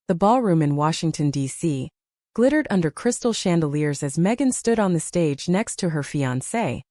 The ballroom in Washington, D.C., glittered under crystal chandeliers as Megan stood on the stage next to her fiancé,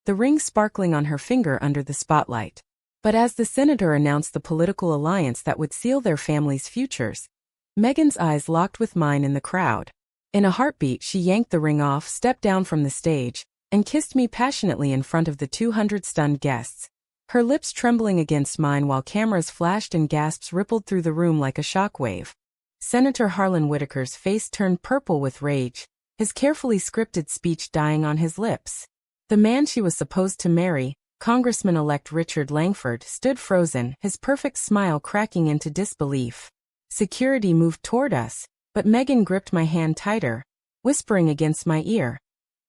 the ring sparkling on her finger under the spotlight. But as the senator announced the political alliance that would seal their family's futures, Megan's eyes locked with mine in the crowd. In a heartbeat, she yanked the ring off, stepped down from the stage, and kissed me passionately in front of the 200 stunned guests, her lips trembling against mine while cameras flashed and gasps rippled through the room like a shockwave. Senator Harlan Whitaker's face turned purple with rage, his carefully scripted speech dying on his lips. The man she was supposed to marry, Congressman-elect Richard Langford, stood frozen, his perfect smile cracking into disbelief. Security moved toward us, but Megan gripped my hand tighter, whispering against my ear,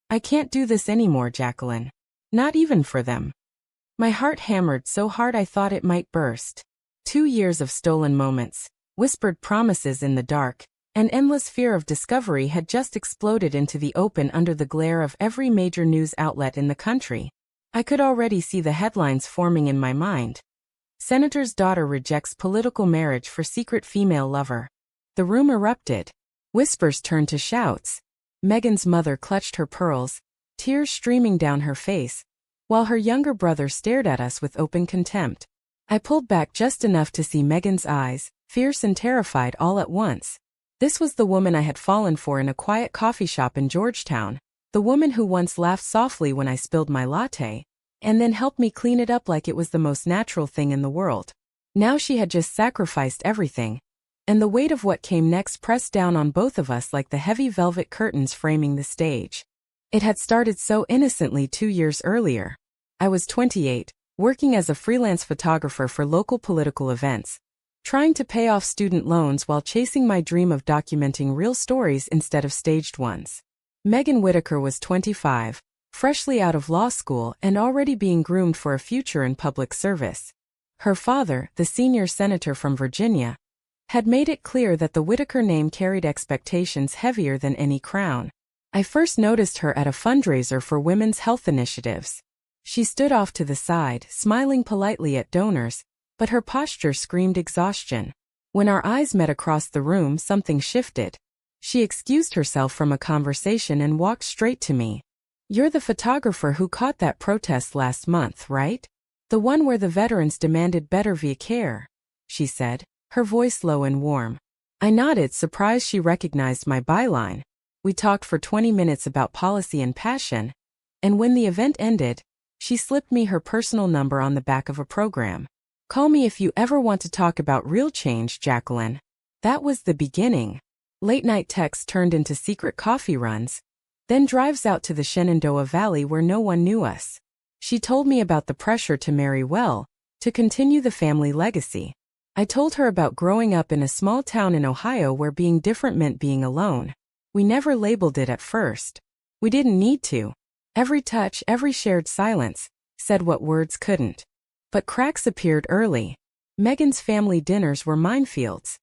"I can't do this anymore, Jacqueline. Not even for them." My heart hammered so hard I thought it might burst. 2 years of stolen moments, whispered promises in the dark, and endless fear of discovery had just exploded into the open under the glare of every major news outlet in the country. I could already see the headlines forming in my mind. Senator's daughter rejects political marriage for secret female lover. The room erupted. Whispers turned to shouts. Megan's mother clutched her pearls, tears streaming down her face, while her younger brother stared at us with open contempt. I pulled back just enough to see Megan's eyes, fierce and terrified all at once. This was the woman I had fallen for in a quiet coffee shop in Georgetown, the woman who once laughed softly when I spilled my latte, and then helped me clean it up like it was the most natural thing in the world. Now she had just sacrificed everything, and the weight of what came next pressed down on both of us like the heavy velvet curtains framing the stage. It had started so innocently 2 years earlier. I was 28, working as a freelance photographer for local political events, trying to pay off student loans while chasing my dream of documenting real stories instead of staged ones. Megan Whitaker was 25, freshly out of law school and already being groomed for a future in public service. Her father, the senior senator from Virginia, had made it clear that the Whitaker name carried expectations heavier than any crown. I first noticed her at a fundraiser for women's health initiatives. She stood off to the side, smiling politely at donors, but her posture screamed exhaustion. When our eyes met across the room, something shifted. She excused herself from a conversation and walked straight to me. "You're the photographer who caught that protest last month, right? The one where the veterans demanded better care," she said, her voice low and warm. I nodded, surprised she recognized my byline. We talked for 20 minutes about policy and passion, and when the event ended, she slipped me her personal number on the back of a program. "Call me if you ever want to talk about real change, Jacqueline." That was the beginning. Late-night texts turned into secret coffee runs, then drives out to the Shenandoah Valley where no one knew us. She told me about the pressure to marry well, to continue the family legacy. I told her about growing up in a small town in Ohio where being different meant being alone. We never labeled it at first. We didn't need to. Every touch, every shared silence, said what words couldn't. But cracks appeared early. Megan's family dinners were minefields.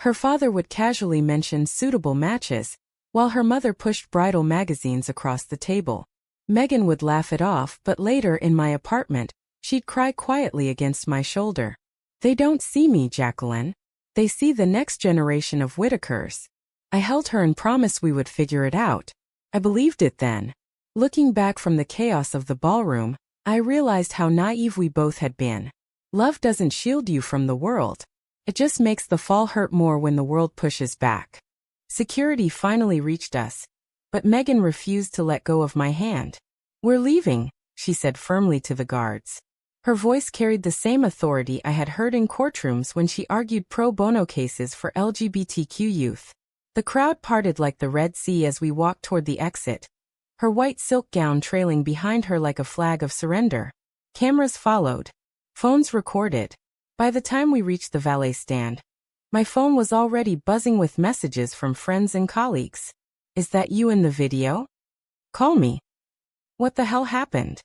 Her father would casually mention suitable matches, while her mother pushed bridal magazines across the table. Megan would laugh it off, but later in my apartment, she'd cry quietly against my shoulder. "They don't see me, Jacqueline. They see the next generation of Whitakers." I held her and promised we would figure it out. I believed it then. Looking back from the chaos of the ballroom, I realized how naive we both had been. Love doesn't shield you from the world. It just makes the fall hurt more when the world pushes back. Security finally reached us, but Megan refused to let go of my hand. "We're leaving," she said firmly to the guards. Her voice carried the same authority I had heard in courtrooms when she argued pro bono cases for LGBTQ youth. The crowd parted like the Red Sea as we walked toward the exit, her white silk gown trailing behind her like a flag of surrender. Cameras followed. Phones recorded. By the time we reached the valet stand, my phone was already buzzing with messages from friends and colleagues. "Is that you in the video? Call me." What the hell happened?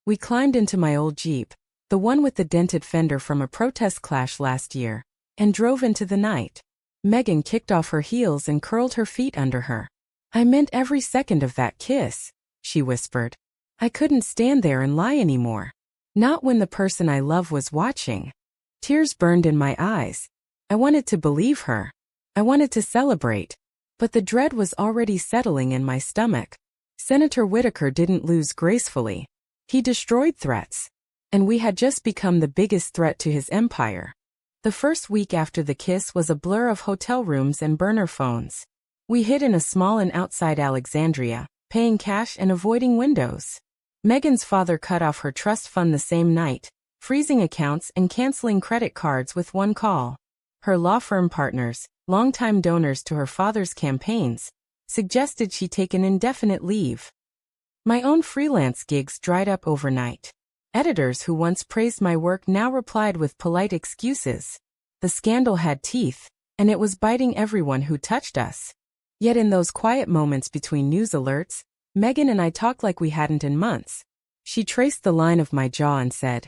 We climbed into my old Jeep, the one with the dented fender from a protest clash last year, and drove into the night. Megan kicked off her heels and curled her feet under her. "I meant every second of that kiss," she whispered. I couldn't stand there and lie anymore. Not when the person I love was watching. Tears burned in my eyes. I wanted to believe her. I wanted to celebrate, but the dread was already settling in my stomach. Senator Whitaker didn't lose gracefully. He destroyed threats, and we had just become the biggest threat to his empire. The first week after the kiss was a blur of hotel rooms and burner phones. We hid in a small inn outside Alexandria, paying cash and avoiding windows. Megan's father cut off her trust fund the same night, freezing accounts and canceling credit cards with one call. Her law firm partners, longtime donors to her father's campaigns, suggested she take an indefinite leave. My own freelance gigs dried up overnight. Editors who once praised my work now replied with polite excuses. The scandal had teeth, and it was biting everyone who touched us. Yet in those quiet moments between news alerts, Megan and I talked like we hadn't in months. She traced the line of my jaw and said,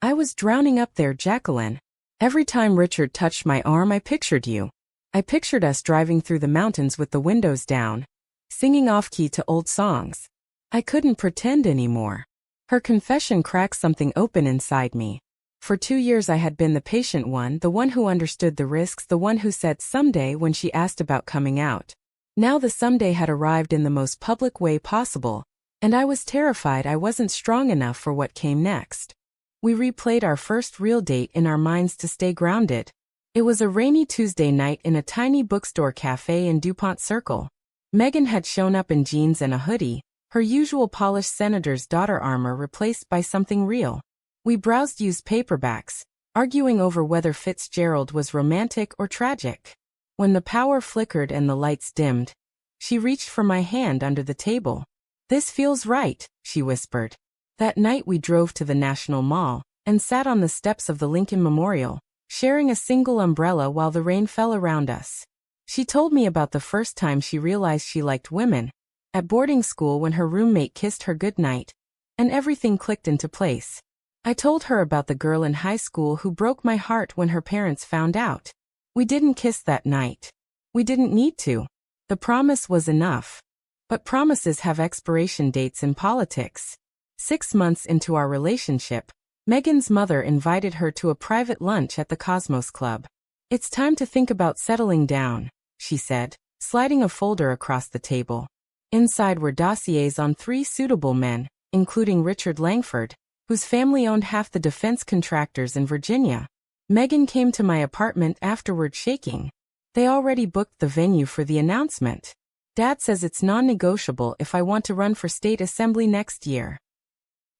"I was drowning up there, Jacqueline. Every time Richard touched my arm, I pictured you. I pictured us driving through the mountains with the windows down, singing off-key to old songs. I couldn't pretend anymore." Her confession cracked something open inside me. For 2 years I had been the patient one, the one who understood the risks, the one who said someday when she asked about coming out. Now the someday had arrived in the most public way possible, and I was terrified I wasn't strong enough for what came next. We replayed our first real date in our minds to stay grounded. It was a rainy Tuesday night in a tiny bookstore cafe in DuPont Circle. Megan had shown up in jeans and a hoodie, her usual polished senator's daughter armor replaced by something real. We browsed used paperbacks, arguing over whether Fitzgerald was romantic or tragic. When the power flickered and the lights dimmed, she reached for my hand under the table. "This feels right," she whispered. That night we drove to the National Mall and sat on the steps of the Lincoln Memorial, sharing a single umbrella while the rain fell around us. She told me about the first time she realized she liked women, at boarding school when her roommate kissed her goodnight, and everything clicked into place. I told her about the girl in high school who broke my heart when her parents found out. We didn't kiss that night. We didn't need to. The promise was enough. But promises have expiration dates in politics. 6 months into our relationship, Megan's mother invited her to a private lunch at the Cosmos Club. "It's time to think about settling down," she said, sliding a folder across the table. Inside were dossiers on 3 suitable men, including Richard Langford, whose family owned half the defense contractors in Virginia. Megan came to my apartment afterward shaking. "They already booked the venue for the announcement. Dad says it's non-negotiable if I want to run for state assembly next year."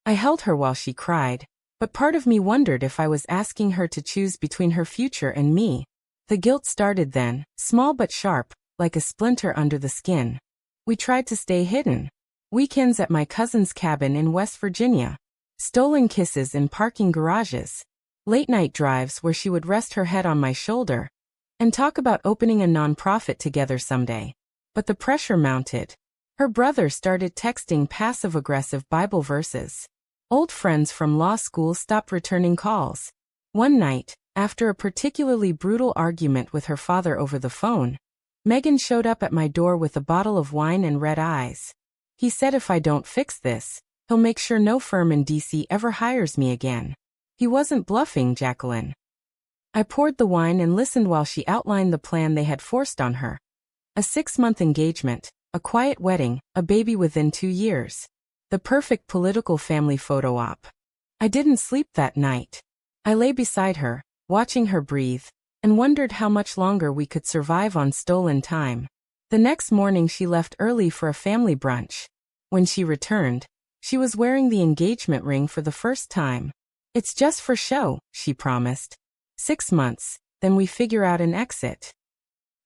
I held her while she cried, but part of me wondered if I was asking her to choose between her future and me. The guilt started then, small but sharp, like a splinter under the skin. We tried to stay hidden. Weekends at my cousin's cabin in West Virginia. Stolen kisses in parking garages. Late-night drives where she would rest her head on my shoulder and talk about opening a nonprofit together someday. But the pressure mounted. Her brother started texting passive-aggressive Bible verses. Old friends from law school stopped returning calls. One night, after a particularly brutal argument with her father over the phone, Megan showed up at my door with a bottle of wine and red eyes. "He said if I don't fix this, he'll make sure no firm in DC ever hires me again." He wasn't bluffing, Jacqueline. I poured the wine and listened while she outlined the plan they had forced on her. A 6-month engagement, a quiet wedding, a baby within 2 years. The perfect political family photo op. I didn't sleep that night. I lay beside her, watching her breathe, and wondered how much longer we could survive on stolen time. The next morning she left early for a family brunch. When she returned, she was wearing the engagement ring for the first time. "It's just for show," she promised. 6 months, then we figure out an exit.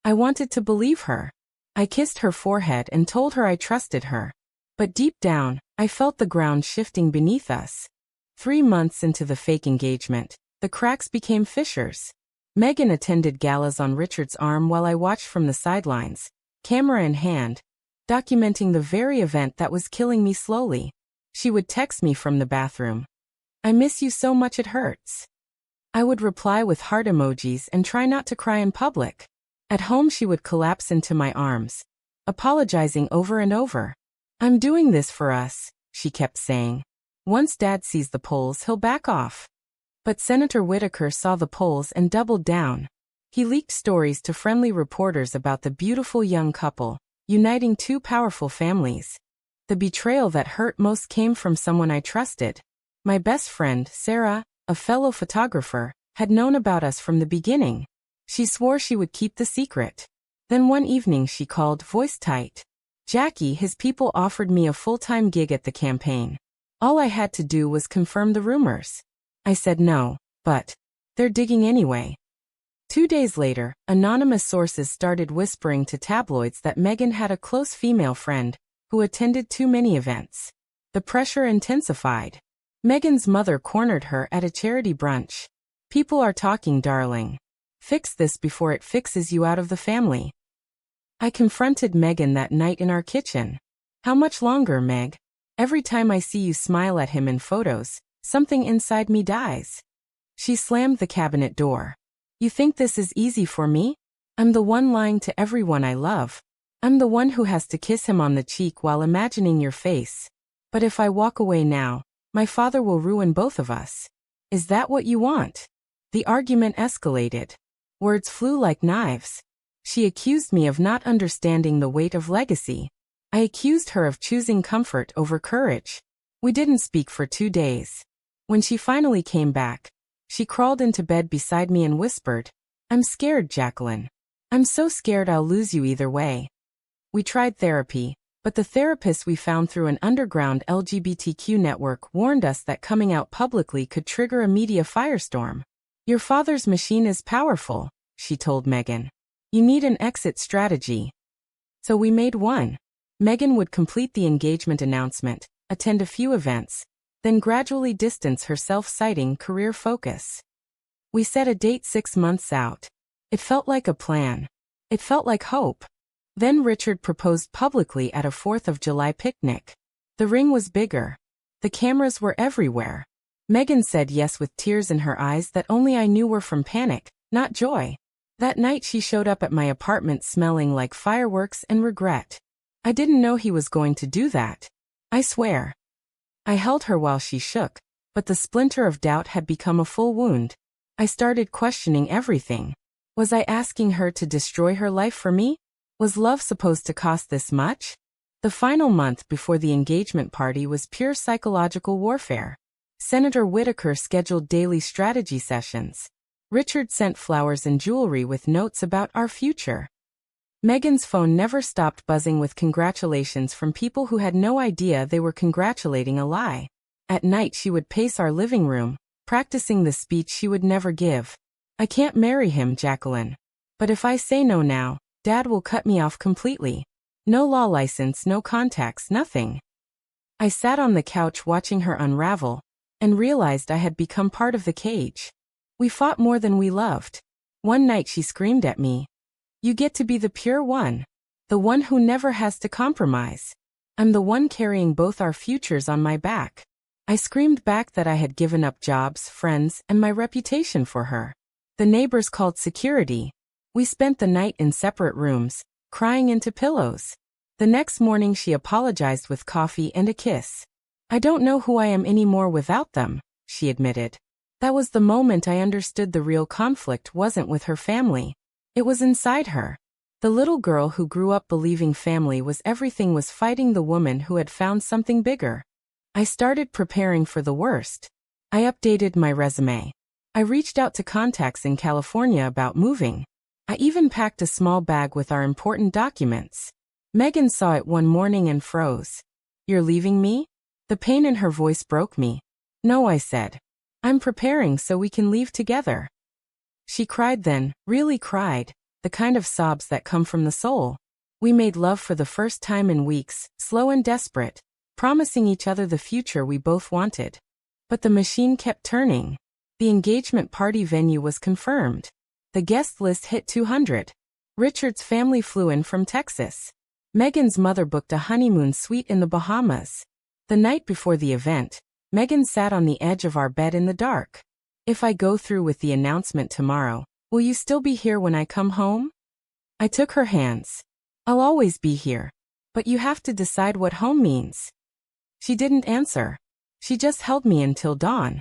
I wanted to believe her. I kissed her forehead and told her I trusted her. But deep down, I felt the ground shifting beneath us. 3 months into the fake engagement, the cracks became fissures. Megan attended galas on Richard's arm while I watched from the sidelines, camera in hand, documenting the very event that was killing me slowly. She would text me from the bathroom. "I miss you so much it hurts." I would reply with heart emojis and try not to cry in public. At home she would collapse into my arms, apologizing over and over. "I'm doing this for us," she kept saying. "Once Dad sees the polls, he'll back off." But Senator Whitaker saw the polls and doubled down. He leaked stories to friendly reporters about the beautiful young couple, uniting two powerful families. The betrayal that hurt most came from someone I trusted. My best friend, Sarah, a fellow photographer, had known about us from the beginning. She swore she would keep the secret. Then one evening she called, voice tight. Jackie, his people offered me a full-time gig at the campaign. All I had to do was confirm the rumors. I said no, but they're digging anyway. 2 days later, anonymous sources started whispering to tabloids that Megan had a close female friend who attended too many events. The pressure intensified. Megan's mother cornered her at a charity brunch. People are talking, darling. Fix this before it fixes you out of the family. I confronted Megan that night in our kitchen. How much longer, Meg? Every time I see you smile at him in photos, something inside me dies. She slammed the cabinet door. You think this is easy for me? I'm the one lying to everyone I love. I'm the one who has to kiss him on the cheek while imagining your face. But if I walk away now, my father will ruin both of us. Is that what you want? The argument escalated. Words flew like knives. She accused me of not understanding the weight of legacy. I accused her of choosing comfort over courage. We didn't speak for 2 days. When she finally came back, she crawled into bed beside me and whispered, I'm scared, Jacqueline. I'm so scared I'll lose you either way. We tried therapy, but the therapist we found through an underground LGBTQ network warned us that coming out publicly could trigger a media firestorm. Your father's machine is powerful, she told Megan. You need an exit strategy. So we made one. Megan would complete the engagement announcement, attend a few events, then gradually distance herself, citing career focus. We set a date 6 months out. It felt like a plan. It felt like hope. Then Richard proposed publicly at a 4th of July picnic. The ring was bigger. The cameras were everywhere. Megan said yes with tears in her eyes that only I knew were from panic, not joy. That night she showed up at my apartment smelling like fireworks and regret. I didn't know he was going to do that. I swear. I held her while she shook, but the splinter of doubt had become a full wound. I started questioning everything. Was I asking her to destroy her life for me? Was love supposed to cost this much? The final month before the engagement party was pure psychological warfare. Senator Whitaker scheduled daily strategy sessions. Richard sent flowers and jewelry with notes about our future. Megan's phone never stopped buzzing with congratulations from people who had no idea they were congratulating a lie. At night she would pace our living room, practicing the speech she would never give. I can't marry him, Jacqueline. But if I say no now, Dad will cut me off completely. No law license, no contacts, nothing. I sat on the couch watching her unravel, and realized I had become part of the cage. We fought more than we loved. One night she screamed at me. You get to be the pure one. The one who never has to compromise. I'm the one carrying both our futures on my back. I screamed back that I had given up jobs, friends, and my reputation for her. The neighbors called security. We spent the night in separate rooms, crying into pillows. The next morning she apologized with coffee and a kiss. I don't know who I am anymore without them, she admitted. That was the moment I understood the real conflict wasn't with her family. It was inside her. The little girl who grew up believing family was everything was fighting the woman who had found something bigger. I started preparing for the worst. I updated my resume. I reached out to contacts in California about moving. I even packed a small bag with our important documents. Megan saw it one morning and froze. You're leaving me? The pain in her voice broke me. No, I said. I'm preparing so we can leave together. She cried then, really cried, the kind of sobs that come from the soul. We made love for the first time in weeks, slow and desperate, promising each other the future we both wanted. But the machine kept turning. The engagement party venue was confirmed. The guest list hit 200. Richard's family flew in from Texas. Megan's mother booked a honeymoon suite in the Bahamas. The night before the event, Megan sat on the edge of our bed in the dark. If I go through with the announcement tomorrow, will you still be here when I come home? I took her hands. I'll always be here. But you have to decide what home means. She didn't answer. She just held me until dawn.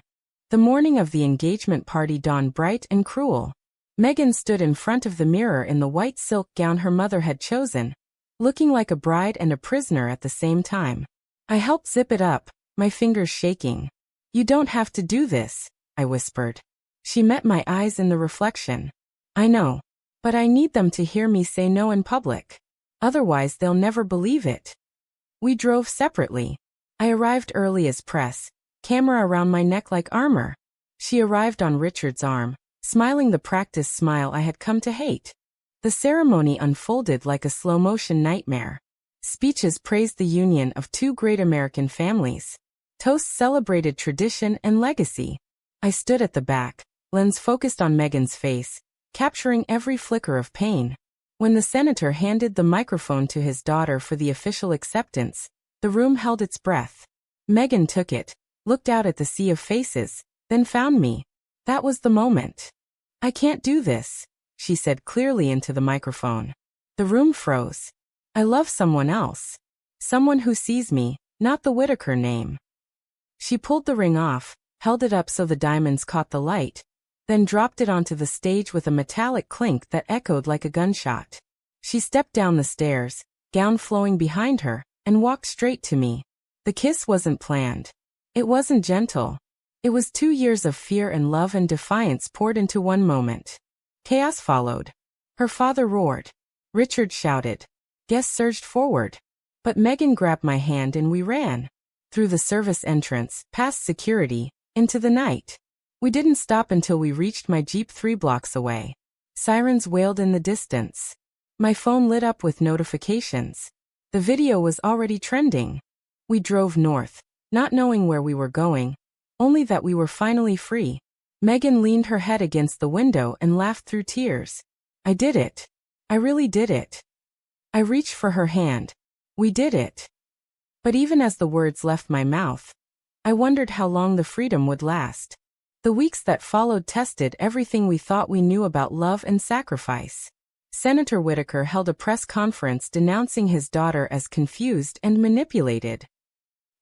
The morning of the engagement party dawned bright and cruel. Megan stood in front of the mirror in the white silk gown her mother had chosen, looking like a bride and a prisoner at the same time. I helped zip it up, my fingers shaking. "You don't have to do this," I whispered. She met my eyes in the reflection. "I know. But I need them to hear me say no in public. Otherwise they'll never believe it." We drove separately. I arrived early as press, camera around my neck like armor. She arrived on Richard's arm, smiling the practiced smile I had come to hate. The ceremony unfolded like a slow-motion nightmare. Speeches praised the union of two great American families. Toasts celebrated tradition and legacy. I stood at the back, lens focused on Megan's face, capturing every flicker of pain. When the senator handed the microphone to his daughter for the official acceptance, the room held its breath. Megan took it, looked out at the sea of faces, then found me. That was the moment. "I can't do this," she said clearly into the microphone. The room froze. "I love someone else. Someone who sees me, not the Whitaker name." She pulled the ring off, held it up so the diamonds caught the light, then dropped it onto the stage with a metallic clink that echoed like a gunshot. She stepped down the stairs, gown flowing behind her, and walked straight to me. The kiss wasn't planned. It wasn't gentle. It was 2 years of fear and love and defiance poured into one moment. Chaos followed. Her father roared. Richard shouted. Guests surged forward. But Megan grabbed my hand and we ran. Through the service entrance, past security, into the night. We didn't stop until we reached my Jeep 3 blocks away. Sirens wailed in the distance. My phone lit up with notifications. The video was already trending. We drove north, not knowing where we were going, only that we were finally free. Megan leaned her head against the window and laughed through tears. I did it. I really did it. I reached for her hand. We did it. But even as the words left my mouth, I wondered how long the freedom would last. The weeks that followed tested everything we thought we knew about love and sacrifice. Senator Whitaker held a press conference denouncing his daughter as confused and manipulated.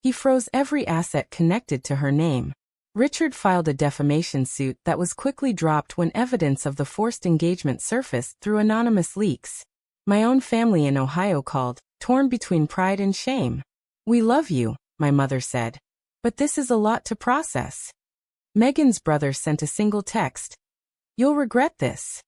He froze every asset connected to her name. Richard filed a defamation suit that was quickly dropped when evidence of the forced engagement surfaced through anonymous leaks. My own family in Ohio called, torn between pride and shame. We love you, my mother said. But this is a lot to process. Megan's brother sent a single text. You'll regret this.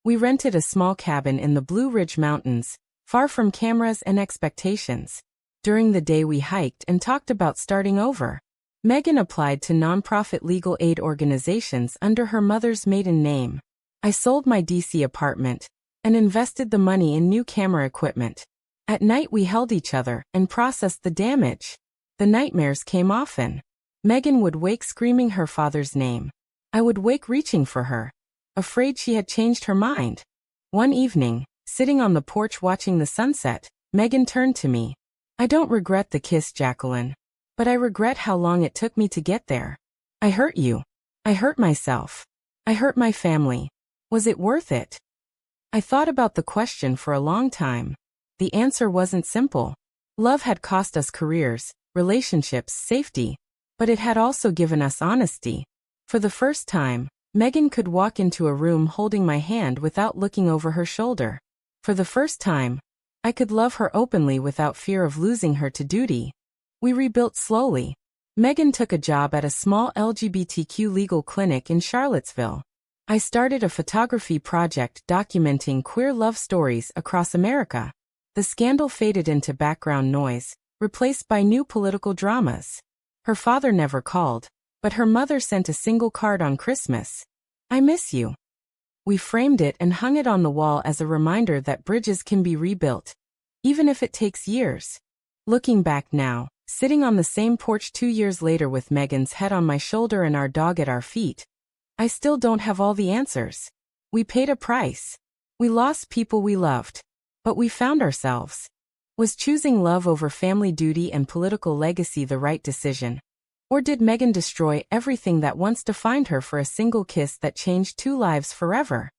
We rented a small cabin in the Blue Ridge Mountains, far from cameras and expectations. During the day we hiked and talked about starting over. Megan applied to nonprofit legal aid organizations under her mother's maiden name. I sold my DC apartment and invested the money in new camera equipment. At night we held each other and processed the damage. The nightmares came often. Megan would wake screaming her father's name. I would wake reaching for her, afraid she had changed her mind. One evening, sitting on the porch watching the sunset, Megan turned to me. I don't regret the kiss, Jacqueline. But I regret how long it took me to get there. I hurt you. I hurt myself. I hurt my family. Was it worth it? I thought about the question for a long time. The answer wasn't simple. Love had cost us careers, relationships, safety, but it had also given us honesty. For the first time, Megan could walk into a room holding my hand without looking over her shoulder. For the first time, I could love her openly without fear of losing her to duty. We rebuilt slowly. Megan took a job at a small LGBTQ legal clinic in Charlottesville. I started a photography project documenting queer love stories across America. The scandal faded into background noise, replaced by new political dramas. Her father never called, but her mother sent a single card on Christmas. I miss you. We framed it and hung it on the wall as a reminder that bridges can be rebuilt, even if it takes years. Looking back now, sitting on the same porch 2 years later with Megan's head on my shoulder and our dog at our feet, I still don't have all the answers. We paid a price. We lost people we loved. But we found ourselves. Was choosing love over family duty and political legacy the right decision? Or did Megan destroy everything that once defined her for a single kiss that changed 2 lives forever?